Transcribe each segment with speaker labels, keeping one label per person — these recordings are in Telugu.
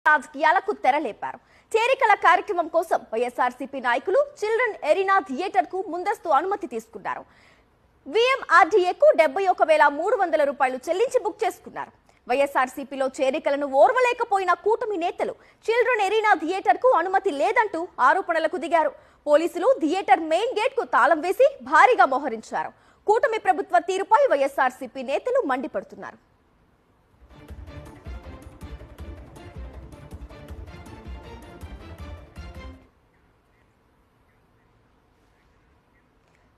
Speaker 1: రాజకీయాలకు తెరలేపారు. చేరికల కార్యక్రమం కోసం వైఎస్ఆర్సీపీ నాయకులు చిల్డ్రన్ ఎరీనా థియేటర్ కు ముందస్తు అనుమతి తీసుకున్నారు. VMRDAకు 71,300 రూపాయలు చెల్లించి బుక్ చేసుకున్నారు. వైఎస్ఆర్సీపీలో చేరికలను ఓర్వలేకపోయిన కూటమి నేతలు చిల్డ్రన్ ఎరీనా థియేటర్ కు అనుమతి లేదంటూ ఆరోపణలకు దిగారు. పోలీసులు థియేటర్ మెయిన్ గేట్ కు తాళం వేసి భారీగా మోహరించారు. కూటమి ప్రభుత్వ తీరుపై వైఎస్ఆర్సీపీ నేతలు మండిపడుతున్నారు.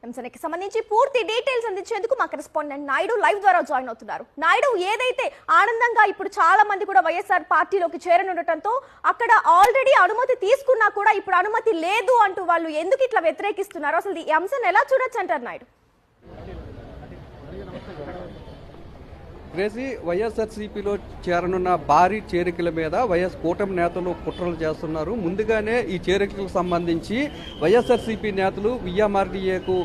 Speaker 1: అంశానికి సంబంధించి పూర్తి డీటెయిల్స్ అందించేందుకు మా కరెస్పాండెంట్ నాయుడు లైవ్ ద్వారా జాయిన్ అవుతున్నారు. నాయుడు, ఏదైతే ఆనందంగా ఇప్పుడు చాలా మంది కూడా వైఎస్ఆర్ పార్టీలోకి చేరనుండటంతో అక్కడ ఆల్రెడీ అనుమతి తీసుకున్నా కూడా ఇప్పుడు అనుమతి లేదు అంటూ వాళ్ళు ఎందుకు ఇట్లా వ్యతిరేకిస్తున్నారు, అసలు ఈ అంశాన్ని ఎలా చూడొచ్చు అంటారు నాయుడు?
Speaker 2: వైఎస్ఆర్సీపీలో చేరనున్న భారీ చేరికల మీద కూటమి నేతలు కుట్రలు చేస్తున్నారు. ముందుగానే ఈ చేరికలకు సంబంధించి వైఎస్ఆర్సీపీ నేతలు VMRDAకు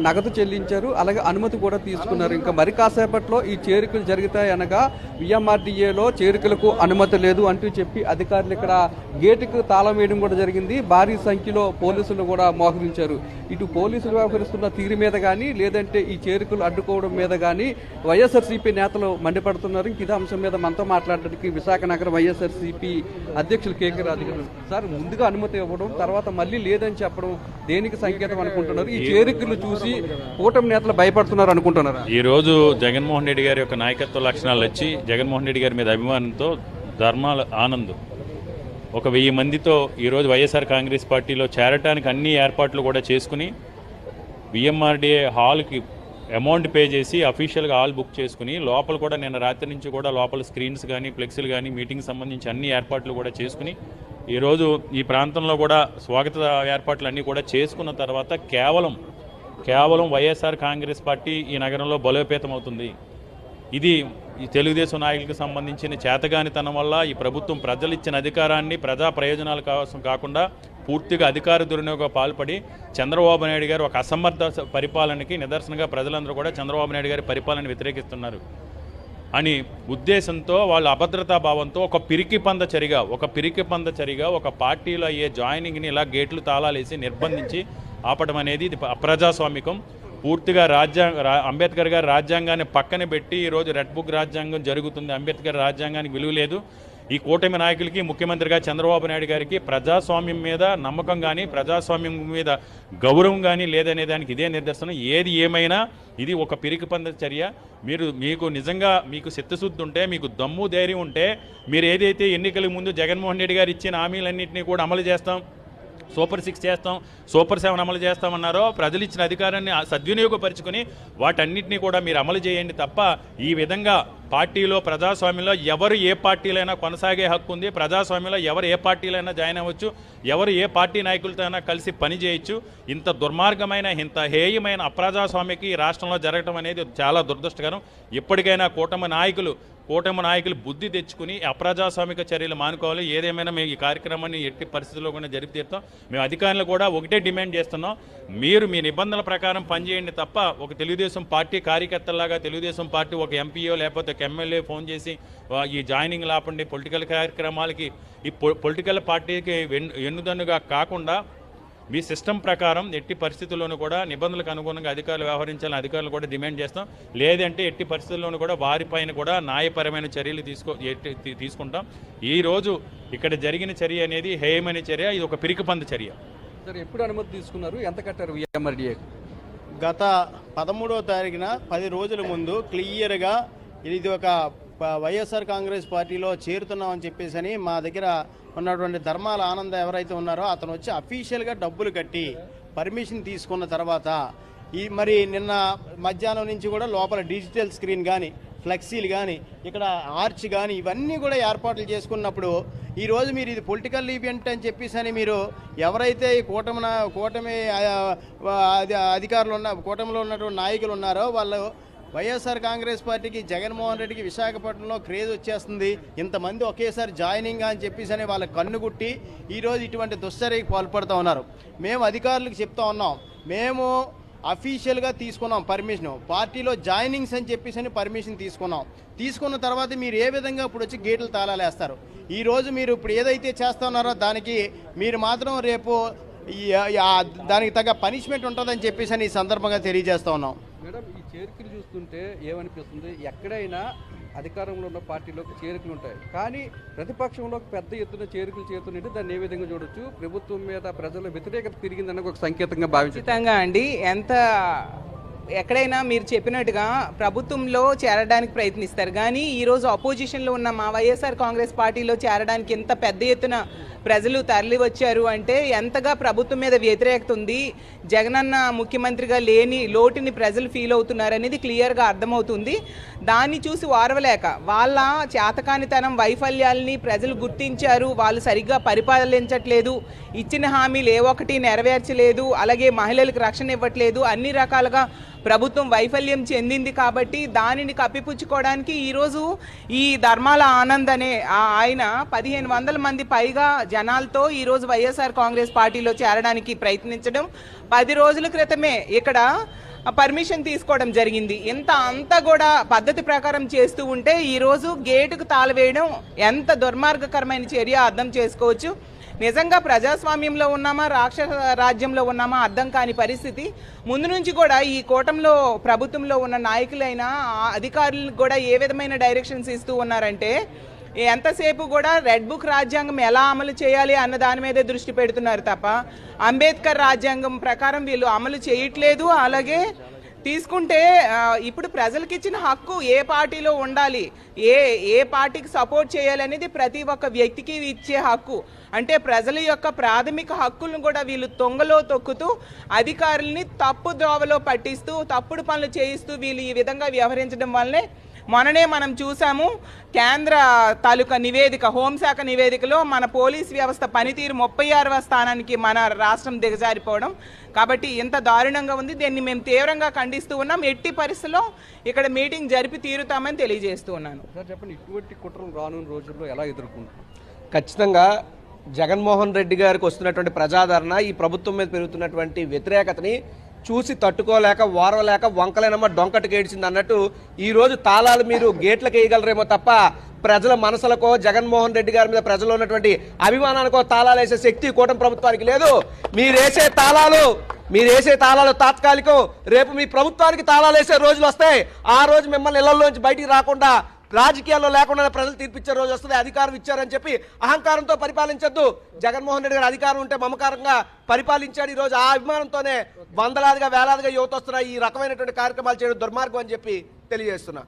Speaker 2: నగదు చెల్లించారు, అలాగే అనుమతి కూడా తీసుకున్నారు. ఇంకా మరి కాసేపట్లో ఈ చేరికలు జరుగుతాయనగా VMRDAలో చేరికలకు అనుమతి లేదు అంటూ చెప్పి అధికారులు ఇక్కడ గేటుకు తాళం వేయడం కూడా జరిగింది. భారీ సంఖ్యలో పోలీసులు కూడా మోహరించారు. ఇటు పోలీసులు వ్యవహరిస్తున్న తీరు మీద కానీ లేదంటే ఈ చేరికలు అడ్డుకోవడం మీద కానీ వైఎస్ఆర్సీపీ నేతలు మండిపడుతున్నారు. ఇదే అంశం మీద మనతో మాట్లాడడానికి విశాఖ నగర వైఎస్ఆర్సీపీ అధ్యక్షులు KK రాజు గారు. సార్, ముందుగా అనుమతి ఇవ్వడం తర్వాత మళ్ళీ లేదని చెప్పడం దేనికి సంకేతం అనుకుంటున్నారు? ఈ చేరికలు చూసి కూటమి నేతలు భయపడుతున్నారు అనుకుంటున్నారు.
Speaker 3: ఈ రోజు జగన్మోహన్ రెడ్డి గారి యొక్క నాయకత్వ లక్షణాలు వచ్చి జగన్మోహన్ రెడ్డి గారి మీద అభిమానంతో ధర్మాల ఆనంద్ ఒక 1000 మందితో ఈరోజు వైఎస్ఆర్ కాంగ్రెస్ పార్టీలో చేరటానికి అన్ని ఏర్పాట్లు కూడా చేసుకుని VMRDA హాల్కి అమౌంట్ పే చేసి అఫీషియల్గా హాల్ బుక్ చేసుకుని లోపల కూడా నిన్న రాత్రి నుంచి కూడా లోపల స్క్రీన్స్ కానీ ఫ్లెక్సీలు కానీ మీటింగ్ సంబంధించి అన్ని ఏర్పాట్లు కూడా చేసుకుని ఈరోజు ఈ ప్రాంతంలో కూడా స్వాగత ఏర్పాట్లు అన్నీ కూడా చేసుకున్న తర్వాత కేవలం వైఎస్ఆర్ కాంగ్రెస్ పార్టీ ఈ నగరంలో బలోపేతం అవుతుంది. ఇది ఈ తెలుగుదేశం నాయకులకు సంబంధించిన చేతగానితనం వల్ల ఈ ప్రభుత్వం ప్రజలు ఇచ్చిన అధికారాన్ని ప్రజా ప్రయోజనాల కోసం కాకుండా పూర్తిగా అధికార దుర్వినియోగం పాల్పడి చంద్రబాబు నాయుడు గారు ఒక అసమర్థ పరిపాలనకి నిదర్శనంగా ప్రజలందరూ కూడా చంద్రబాబు నాయుడు గారి పరిపాలన వ్యతిరేకిస్తున్నారు అని ఉద్దేశంతో వాళ్ళ అభద్రతా భావంతో ఒక పిరికి పంద చరిగా ఒక పార్టీలో అయ్యే జాయినింగ్ని ఇలా గేట్లు తాళాలేసి నిర్బంధించి ఆపడం అనేది ఇది అప్రజాస్వామికం. పూర్తిగా అంబేద్కర్ గారి రాజ్యాంగాన్ని పక్కన పెట్టి ఈరోజు రెడ్ బుక్ రాజ్యాంగం జరుగుతుంది. అంబేద్కర్ రాజ్యాంగానికి విలువ లేదు. ఈ కూటమి నాయకులకి ముఖ్యమంత్రిగా చంద్రబాబు నాయుడు గారికి ప్రజాస్వామ్యం మీద నమ్మకం కానీ ప్రజాస్వామ్యం మీద గౌరవం కానీ లేదనే దానికి ఇదే నిదర్శనం. ఏది ఏమైనా ఇది ఒక పిరికి పంద చర్య. మీకు నిజంగా మీకు చిత్తశుద్ధి ఉంటే, మీకు దమ్ము ధైర్యం ఉంటే మీరు ఏదైతే ఎన్నికల ముందు జగన్మోహన్ రెడ్డి గారు ఇచ్చిన హామీలన్నింటినీ కూడా అమలు చేస్తాం, సూపర్ 6 చేస్తాం, సూపర్ 7 అమలు చేస్తామన్నారో ప్రజలు ఇచ్చిన అధికారాన్ని సద్వినియోగపరుచుకొని వాటన్నిటినీ కూడా మీరు అమలు చేయండి తప్ప ఈ విధంగా పార్టీలో ప్రజాస్వామ్యంలో ఎవరు ఏ పార్టీలైనా కొనసాగే హక్కు ఉంది. ప్రజాస్వామ్యంలో ఎవరు ఏ పార్టీలైనా జాయిన్ అవ్వచ్చు, ఎవరు ఏ పార్టీ నాయకులతో అయినా కలిసి పని చేయొచ్చు. ఇంత దుర్మార్గమైన ఇంత హేయమైన అప్రజాస్వామ్యకి ఈ రాష్ట్రంలో జరగడం అనేది చాలా దురదృష్టకరం. ఇప్పటికైనా కూటమి నాయకులు బుద్ధి తెచ్చుకుని అప్రజాస్వామిక చర్యలు మానుకోవాలి. ఏదేమైనా మేము ఈ కార్యక్రమాన్ని ఎట్టి పరిస్థితుల్లో కూడా జరిపి తీరుతాం. మేము అధికారులు కూడా ఒకటే డిమాండ్ చేస్తున్నాం, మీరు మీ నిబంధనల ప్రకారం పనిచేయండి తప్ప ఒక తెలుగుదేశం పార్టీ కార్యకర్తలాగా తెలుగుదేశం పార్టీ ఒక ఎంపీఓ లేకపోతే ఒక ఎమ్మెల్యే ఫోన్ చేసి ఈ జాయినింగ్ లాపండి పొలిటికల్ కార్యక్రమాలకి ఈ పొలిటికల్ పార్టీకి ఎన్నుదన్నుగా కాకుండా మీ సిస్టమ్ ప్రకారం ఎట్టి పరిస్థితుల్లోనూ కూడా నిబంధనలకు అనుగుణంగా అధికారులు వ్యవహరించాలని అధికారులు కూడా డిమాండ్ చేస్తాం. లేదంటే ఎట్టి పరిస్థితుల్లోనూ కూడా వారిపైన కూడా న్యాయపరమైన చర్యలు తీసుకుంటాం. ఈరోజు ఇక్కడ జరిగిన చర్య అనేది హేయమైన చర్య, ఇది ఒక పిరికిపంద చర్య.
Speaker 2: సార్, ఎప్పుడు అనుమతి తీసుకున్నారు, ఎంత కట్టారు VMRDA?
Speaker 4: గత 13వ తారీఖున 10 రోజుల ముందు క్లియర్గా ఇది ఒక వైఎస్ఆర్ కాంగ్రెస్ పార్టీలో చేరుతున్నామని చెప్పేసి మా దగ్గర ఉన్నటువంటి ధర్మాల ఆనంద ఎవరైతే ఉన్నారో అతను వచ్చి అఫీషియల్గా డబ్బులు కట్టి పర్మిషన్ తీసుకున్న తర్వాత మరి నిన్న మధ్యాహ్నం నుంచి కూడా లోపల డిజిటల్ స్క్రీన్ కానీ ఫ్లెక్సీలు కానీ ఇక్కడ ఆర్చ్ కానీ ఇవన్నీ కూడా ఏర్పాట్లు చేసుకున్నప్పుడు ఈరోజు మీరు ఇది పొలిటికల్ ఈవెంట్ అని చెప్పేసి మీరు ఎవరైతే ఈ కూటమి అధికారులు కూటమిలో ఉన్నటువంటి నాయకులు ఉన్నారో వాళ్ళు వైఎస్ఆర్ కాంగ్రెస్ పార్టీకి జగన్మోహన్ రెడ్డికి విశాఖపట్నంలో క్రేజ్ వచ్చేస్తుంది, ఇంతమంది ఒకేసారి జాయినింగ్ అని చెప్పేసి వాళ్ళ కన్నుగుట్టి ఈరోజు ఇటువంటి దుశ్చర్యకి పాల్పడుతూ ఉన్నారు. మేము అధికారులకు చెప్తా ఉన్నాం, మేము అఫీషియల్గా తీసుకున్నాం పర్మిషన్, పార్టీలో జాయినింగ్స్ అని చెప్పేసి పర్మిషన్ తీసుకున్న తర్వాత మీరు ఏ విధంగా ఇప్పుడు వచ్చి గేట్లు తాళాలు వేస్తారు? ఈరోజు మీరు ఇప్పుడు ఏదైతే చేస్తున్నారో దానికి మీరు మాత్రం రేపు దానికి తగ్గ పనిష్మెంట్ ఉంటుందని చెప్పేసి ఈ సందర్భంగా తెలియజేస్తా ఉన్నాం.
Speaker 2: మేడం, ఈ చేరికలు చూస్తుంటే ఏమనిపిస్తుంది, ఎక్కడైనా అధికారంలో ఉన్న పార్టీలోకి చేరికలు ఉంటాయి, కానీ ప్రతిపక్షంలో పెద్ద ఎత్తున చేరికలు చేరుతుంటే దాన్ని ఏ విధంగా చూడొచ్చు? ప్రభుత్వం మీద ప్రజల వ్యతిరేకత పెరిగిందన్న ఒక సంకేతంగా భావించారు.
Speaker 5: ఖచ్చితంగా అండి. ఎక్కడైనా మీరు చెప్పినట్టుగా ప్రభుత్వంలో చేరడానికి ప్రయత్నిస్తారు, కానీ ఈరోజు అపోజిషన్లో ఉన్న మా వైఎస్ఆర్ కాంగ్రెస్ పార్టీలో చేరడానికి ఎంత పెద్ద ఎత్తున ప్రజలు తరలి వచ్చారు అంటే ఎంతగా ప్రభుత్వం మీద వ్యతిరేకత ఉంది, జగనన్న ముఖ్యమంత్రిగా లేని లోటుని ప్రజలు ఫీల్ అవుతున్నారనేది క్లియర్గా అర్థమవుతుంది. దాన్ని చూసి వారవలేక వాళ్ళ చేతకానితనం వైఫల్యాల్ని ప్రజలు గుర్తించారు. వాళ్ళు సరిగ్గా పరిపాలించట్లేదు, ఇచ్చిన హామీలు ఏ ఒక్కటి నెరవేర్చలేదు, అలాగే మహిళలకు రక్షణ ఇవ్వట్లేదు, అన్ని రకాలుగా ప్రభుత్వం వైఫల్యం చెందింది. కాబట్టి దానిని కప్పిపుచ్చుకోవడానికి ఈరోజు ఈ ధర్మాల ఆనంద్ అనే ఆయన 1500 మంది పైగా జనాలతో ఈరోజు వైఎస్ఆర్ కాంగ్రెస్ పార్టీలో చేరడానికి ప్రయత్నించడం, 10 రోజుల క్రితమే ఇక్కడ పర్మిషన్ తీసుకోవడం జరిగింది. అంతా కూడా పద్ధతి ప్రకారం చేస్తూ ఉంటే ఈరోజు గేటుకు తాళవేయడం ఎంత దుర్మార్గకరమైన చర్య అర్థం చేసుకోవచ్చు. నిజంగా ప్రజాస్వామ్యంలో ఉన్నామా రాక్షస రాజ్యంలో ఉన్నామా అర్థం కాని పరిస్థితి. ముందు నుంచి కూడా ఈ కూటమిలో ప్రభుత్వంలో ఉన్న నాయకులైనా అధికారులకు కూడా ఏ విధమైన డైరెక్షన్స్ ఇస్తూ ఉన్నారంటే ఎంతసేపు కూడా రెడ్ బుక్ రాజ్యాంగం ఎలా అమలు చేయాలి అన్న దాని మీదే దృష్టి పెడుతున్నారు తప్ప అంబేద్కర్ రాజ్యాంగం ప్రకారం వీళ్ళు అమలు చేయట్లేదు. అలాగే తీసుకుంటే ఇప్పుడు ప్రజలకు ఇచ్చిన హక్కు ఏ పార్టీలో ఉండాలి, ఏ పార్టీకి సపోర్ట్ చేయాలనేది ప్రతి ఒక్క వ్యక్తికి ఇచ్చే హక్కు. అంటే ప్రజల యొక్క ప్రాథమిక హక్కులను కూడా వీళ్ళు తొంగలో తొక్కుతూ అధికారుల్ని తప్పు దోవలో పట్టిస్తూ తప్పుడు పనులు చేయిస్తూ వీళ్ళు ఈ విధంగా వ్యవహరించడం వల్లనే మొన్ననే మనం చూసాము కేంద్ర తాలూకా నివేదిక, హోంశాఖ నివేదికలో మన పోలీస్ వ్యవస్థ పనితీరు 36వ స్థానానికి మన రాష్ట్రం దిగజారిపోవడం. కాబట్టి ఇంత దారుణంగా ఉంది. దీన్ని మేము తీవ్రంగా ఖండిస్తూ ఉన్నాం. ఎట్టి పరిస్థితుల్లో ఇక్కడ మీటింగ్ జరిపి తీరుతామని తెలియజేస్తూ ఉన్నాను.
Speaker 2: సార్ చెప్పండి, ఇటువంటి కుట్రలు రానున్న రోజుల్లో ఎలా ఎదుర్కొంటారు?
Speaker 6: ఖచ్చితంగా జగన్మోహన్ రెడ్డి గారికి వస్తున్నటువంటి ప్రజాదరణ, ఈ ప్రభుత్వం మీద పెరుగుతున్నటువంటి వ్యతిరేకతని చూసి తట్టుకోలేక ఓర్వలేక వంకలేనమ్మ డొంకటికి ఏడ్చింది అన్నట్టు ఈరోజు తాళాలు మీరు గేట్లకు వేయగలరేమో తప్ప ప్రజల మనసులకో జగన్మోహన్ రెడ్డి గారి మీద ప్రజలు ఉన్నటువంటి అభిమానానికో తాళాలు వేసే శక్తి కూటమి ప్రభుత్వానికి లేదు. మీరేసే తాళాలు తాత్కాలికం. రేపు మీ ప్రభుత్వానికి తాళాలు వేసే రోజులు వస్తాయి. ఆ రోజు మిమ్మల్ని ఇళ్లలోంచి బయటికి రాకుండా, రాజకీయాల్లో లేకుండా ప్రజలు తీర్పిచ్చే రోజు వస్తుంది. అధికారం ఇచ్చారని చెప్పి అహంకారంతో పరిపాలించొద్దు. జగన్మోహన్ రెడ్డి గారు అధికారం ఉంటే మమకారంగా పరిపాలించాడు. ఈ రోజు ఆ అభిమానంతోనే వందలాదిగా వేలాదిగా యువత వస్తున్న ఈ రకమైనటువంటి కార్యక్రమాలు చేయడం దుర్మార్గం అని చెప్పి తెలియజేస్తున్నా.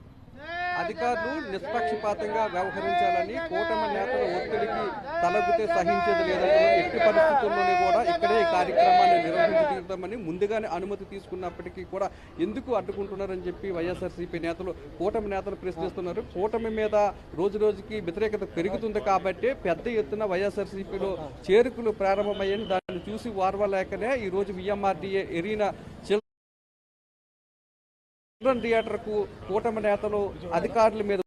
Speaker 2: అధికారులు నిష్పక్షపాతంగా వ్యవహరించాలని కూటమి నేతల ఒత్తిడికి తలగుతే సహించేది లేదంటే ఎట్టి పరిస్థితుల్లోనే కూడా ఇక్కడే ఈ కార్యక్రమాన్ని నిర్వహించి తీరుతామని ముందుగానే అనుమతి తీసుకున్నప్పటికీ కూడా ఎందుకు అడ్డుకుంటున్నారని చెప్పి వైఎస్ఆర్సీపీ నేతలు, కూటమి నేతలు ప్రశ్నిస్తున్నారు. కూటమి మీద రోజు రోజుకి వ్యతిరేకత పెరుగుతుంది కాబట్టి పెద్ద ఎత్తున వైఎస్ఆర్సీపీలో చేరికలు ప్రారంభమయ్యాయని దాన్ని చూసి వార్వలేకనే ఈరోజు విఎంఆర్డీఏ ఎరీనా చిల్డ్రన్ థియేటర్కు కూటమి నేతలు అధికారుల మీద